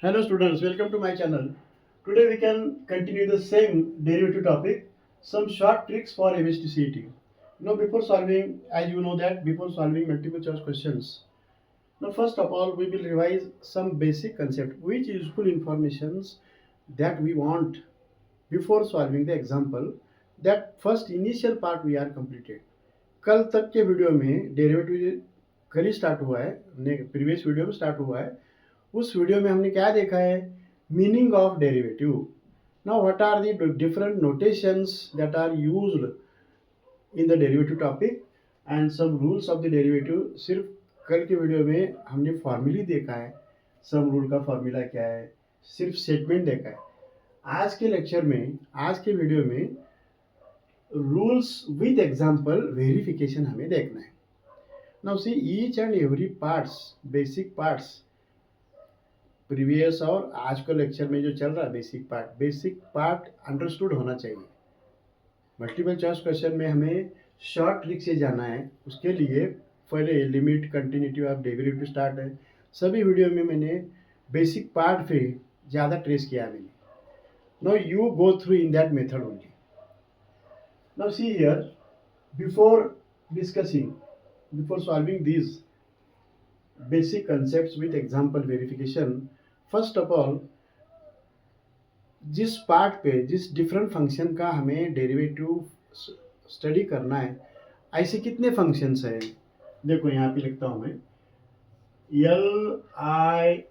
Hello students, welcome to my channel. Today we can continue the same derivative topic, some short tricks for ABCD CET. Before solving, as you know that before solving multiple choice questions, first of all we will revise some basic concept, which useful informations that we want before solving the example. That first initial part we are completed. कल तक के video में derivative कल ही start हुआ है, previous video में start हुआ है. उस वीडियो में हमने क्या देखा है? Meaning of derivative. Now what are the different notations that are used in the derivative topic and some rules of the derivative. सिर्फ कल के वीडियो में हमने फॉर्मूली देखा है, सम रूल का फॉर्मूला क्या है, सिर्फ स्टेटमेंट देखा है. आज के लेक्चर में, आज के वीडियो में रूल्स विद एग्जाम्पल वेरिफिकेशन हमें देखना है. Now see each and every parts, basic parts, previous और आज का लेक्चर में जो चल रहा है बेसिक पार्ट अंडरस्टूड होना चाहिए. मल्टीपल चॉइस क्वेश्चन में हमें शॉर्ट ट्रिक से जाना है. उसके लिए पहले limit, continuity of derivative start है. सभी वीडियो में मैंने बेसिक पार्ट पे ज़्यादा ट्रेस किया मैंने. Now you go through in that method only. Now see here, before discussing, before solving these basic concepts with example verification, first of all जिस part पे, जिस डिफरेंट फंक्शन का हमें डेरिवेटिव स्टडी करना है, ऐसे कितने फंक्शंस हैं. देखो यहाँ पे लिखता हूँ मैं, LIATE,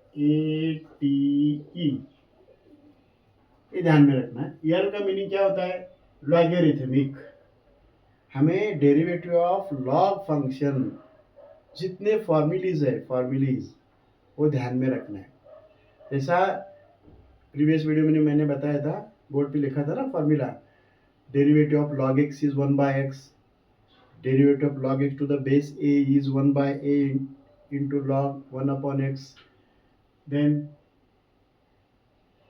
ये ध्यान में रखना है. यल का मीनिंग क्या होता है? लॉगरिथमिक. हमें डेरिवेटिव ऑफ लॉग फंक्शन जितने फॉर्मूलीज है, फॉर्मूलीज वो ध्यान में रखना है. जैसा प्रीवियस वीडियो में मैंने बताया था, बोर्ड पे लिखा था ना formula, derivative of log x is 1/x, derivative of log x to the base a is 1/a into log 1/x. Then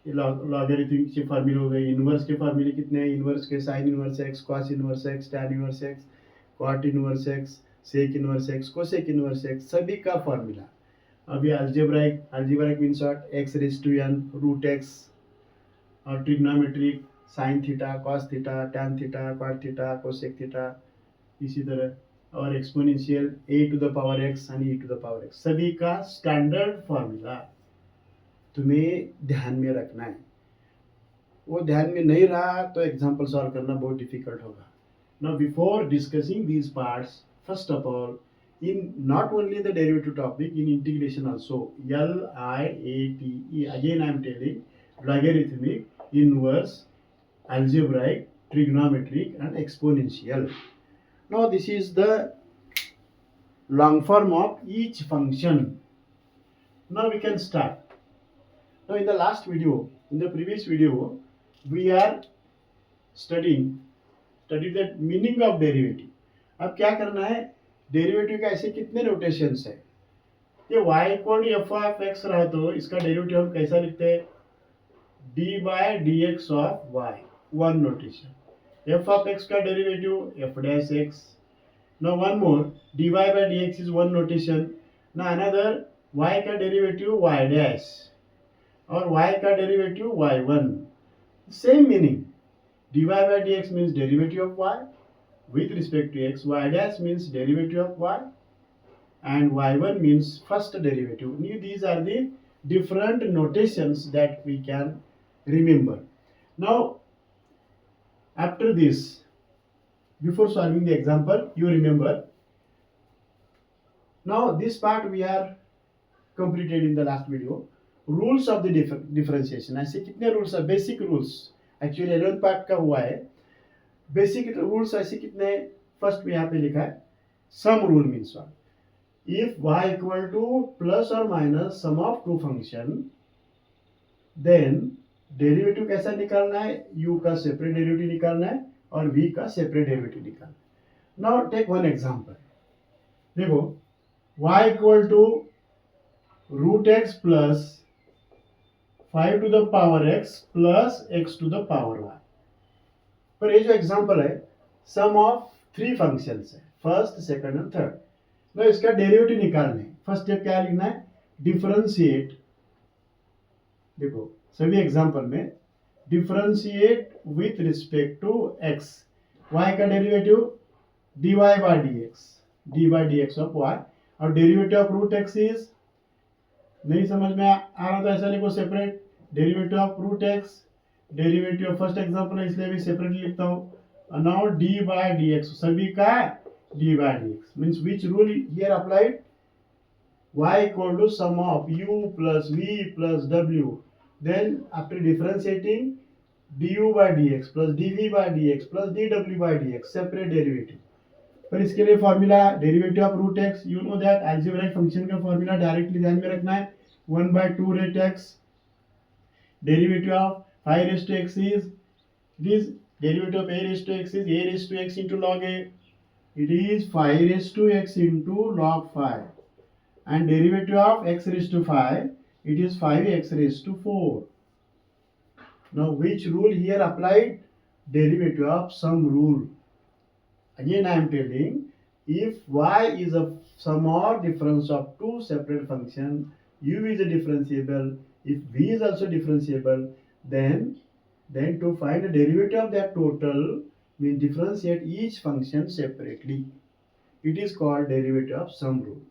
logarithmic के फार्मूले हो गए. इनवर्स के फार्मूले कितने हैं? इनवर्स के sine inverse x, cos inverse x, tan inverse x, cot inverse x, sec inverse x, cosec inverse x, सभी का फार्मूला. अभी algebraic means what? X raise to n root x. और trigonometric sine theta, cos theta, tan theta, cot theta, cosec theta, इसी तरह. और exponential a to the power x and e to the power x, सभी का standard formula तुम्हें ध्यान में रखना है. वो ध्यान में नहीं रहा तो एग्जाम्पल सॉल्व करना बहुत डिफिकल्ट होगा. Now before discussing these parts, first of all, in not only the derivative topic, in integration also, LIATE, again I am telling, logarithmic, inverse, algebraic, trigonometric and exponential. Now this is the long form of each function. Now we can start. Now in the last video, in the previous video, we are studied the meaning of derivative. अब क्या करना है? Derivative का ऐसे कितने notations है? ये y equal to f of x रहा तो इसका डेरिवेटिव हम कैसा लिखते हैं? D by d x of y, one notation. F of x का derivative f dash x. Now one more, d y by d x is one notation. Now another, y का derivative y dash और y का derivative y1. Same meaning. dy by dx means derivative of y with respect to x, y dash means derivative of y, and y1 means first derivative. These are the different notations that we can remember. Now after this, before solving the example, you remember. Now this part we are completed in the last video. Rules of the differentiation. ऐसे कितने rules है? Basic rules. Actually 11th part का हुआ है. Basic rules ऐसे कितने? First में यहाँ पे लिखा है sum rule means what? If y equal to plus और minus sum of two function, then derivative कैसा निकालना है? u का सेपरेट डेरिवेटिव निकालना है और v का सेपरेट डेरिवेटिव निकालना है. Now take one example. देखो, y equal to root x plus 5 to the power x plus x to the power y. पर ये जो एग्जांपल है, सम ऑफ थ्री फंक्शंस है, फर्स्ट, सेकंड एंड थर्ड. ना इसका डेरिवेटिव निकालना है. फर्स्ट स्टेप क्या लिखना है? डिफरेंशिएट देखो सभी एग्जांपल में differentiate with respect to x, y का derivative dy by dx of y, और derivative of root x is, नहीं समझ में आ रहा तो ऐसा लिखो separate, derivative of root x, derivative first example है इसलिए भी सेपरेटली लिखता हूँ। Now d by d x, सभी का d by d x means which rule here applied, y equal to sum of u plus v plus w, then after differentiating du by dx plus dv by dx plus dw by dx separate derivative। पर इसके लिए formula derivative of root x, you know that algebraic function का formula directly ध्यान में रखना है, 1/2 root x, derivative of 5 raise to x is, it is derivative of a raise to x is a raise to x into log a, it is 5 raised to x into log 5, and derivative of x raised to 5, it is 5x raised to 4. Now which rule here applied? Derivative of sum rule. Again I am telling, if y is a sum or difference of two separate functions, u is a differentiable, if v is also differentiable, then to find the derivative of that total means differentiate each function separately. It is called derivative of sum rule.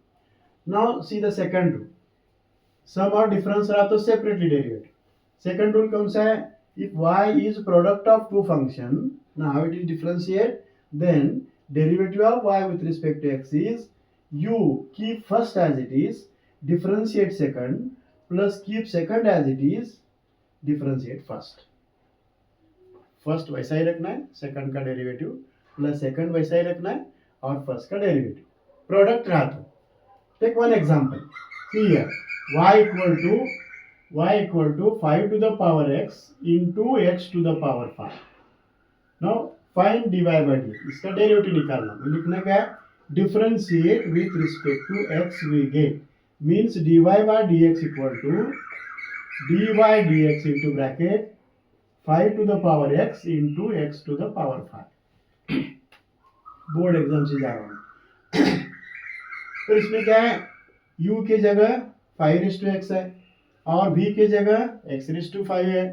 Now see the second rule, सम और difference रहा तो separately derivative. Second rule कौन सा है, if y is product of two function, now it is differentiate, then derivative of y with respect to x is u keep first as it is, differentiate second, plus keep second as it is, differentiate first. First वैसा ही रखना है, second का derivative plus second वैसा ही रखना है, और फर्स्ट का डेरिवेटिव प्रोडक्ट रहा तो। Take one example, see here y equal to 5 to the power x into x to the power 5. Now find dy by dx, इसका डेरिवेटिव निकालना, लिखना क्या है, differentiate with respect to x we get, means dy by dx equal to dy dx into bracket 5 to the power x into x to the power 5। Board exam से जा रहा हूँ। तो इसमें क्या है, u की जगह 5 रेज़ टू x है और v की जगह x रेज़ टू 5 है,